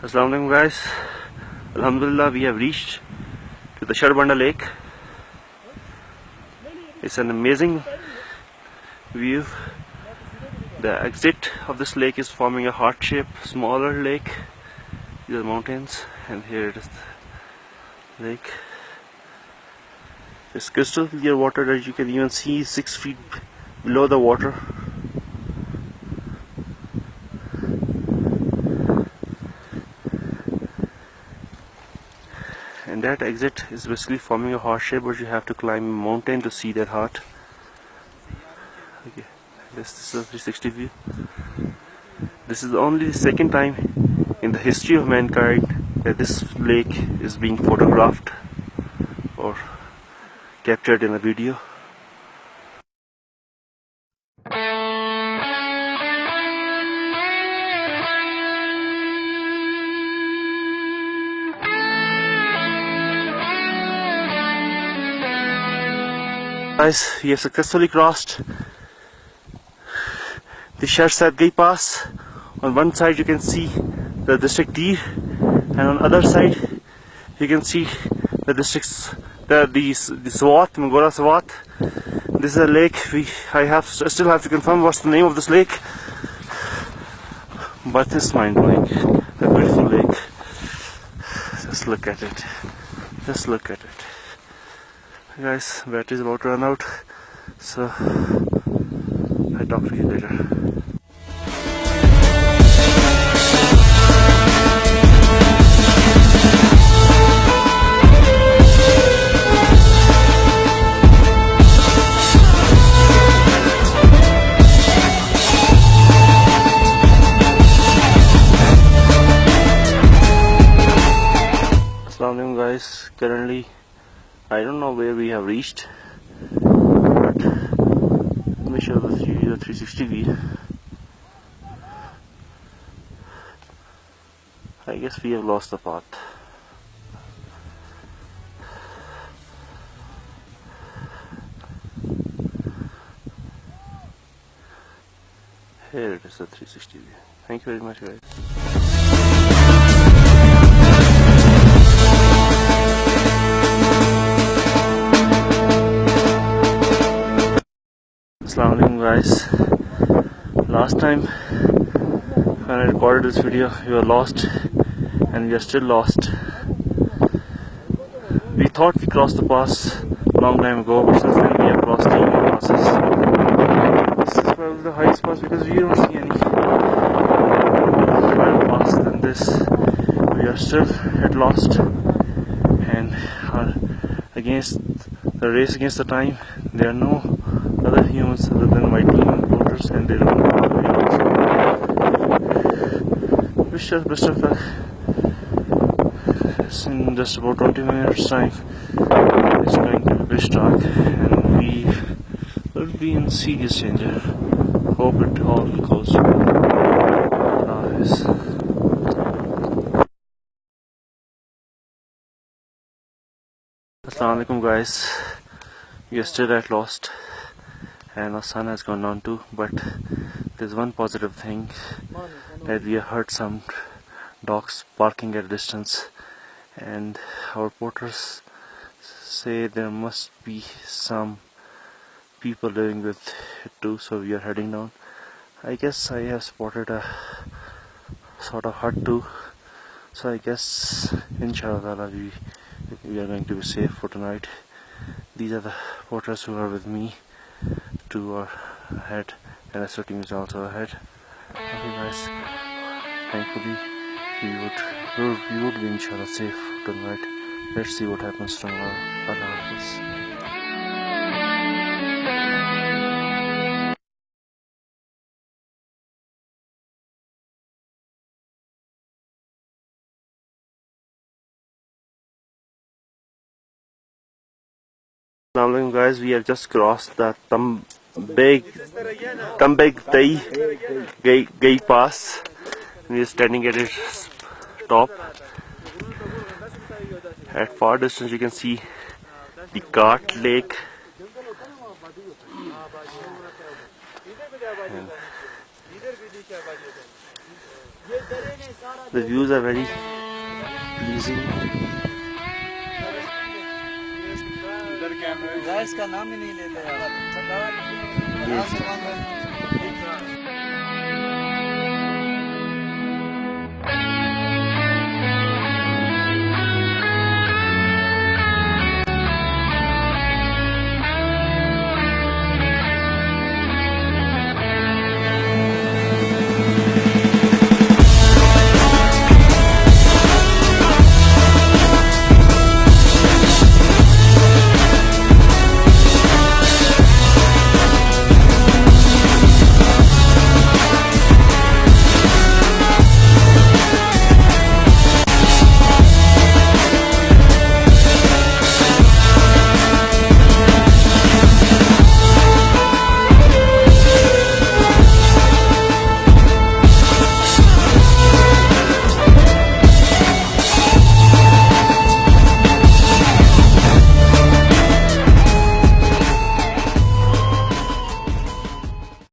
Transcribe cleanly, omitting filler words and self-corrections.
Assalamu alaikum guys. Alhamdulillah, we have reached to the Sharbanda lake. It's an amazing view. The exit of this lake is forming a heart shape, smaller lake. These are mountains, and here it is the lake. It's crystal clear water that you can even see 6 feet below the water. And that exit is basically forming a heart shape, but you have to climb a mountain to see that heart. Okay, this is a 360 view. This is only the second time in the history of mankind that this lake is being photographed or captured in a video. Guys, we have successfully crossed the Sharsad Pass. On one side you can see the district D, and on the other side you can see the districts, the Swat, Mangora Swat. This is a lake. I still have to confirm what's the name of this lake, but it's mind-blowing. A beautiful lake. Just look at it. Just look at it. Guys, battery is about to run out, so I'll talk to you later. Assalamu alaikum guys, currently I don't know where we have reached, but let me show the 360 view. I guess we have lost the path. Here it is, the 360 view. Thank you very much guys. Assalamu alaikum guys. Last time when I recorded this video, we were lost, and we are still lost. We thought we crossed the pass a long time ago, but since then we have crossed 3 more passes. This is probably the highest pass because we don't see any higher pass than this. We are still at lost, and are against the race against the time. There are no other humans other than my team voters, and they don't know. Wish us best of luck. It's in just about 20 minutes time. It's going to be pitch dark, and we will be in serious danger. Hope it all goes well. Assalamu alaikum guys. We are still at lost, and our sun has gone down too, but there's one positive thing, that we have heard some dogs barking at a distance, and our porters say there must be some people living with it too, so we are heading down. I guess I have spotted a sort of hut too, so I guess inshallah we are going to be safe for tonight. These are the porters who are with me. 2 are ahead, and the SO team is also ahead. Okay guys, thankfully we would be inshallah safe tonight. Let's see what happens tomorrow. Allah Hafiz. Assalamu alaikum guys, we have just crossed the Tambeg Gai Pass. We are standing at its top. At far distance you can see the Kart Lake. And The views are very pleasing. Gas का नाम ही नहीं लेते यार।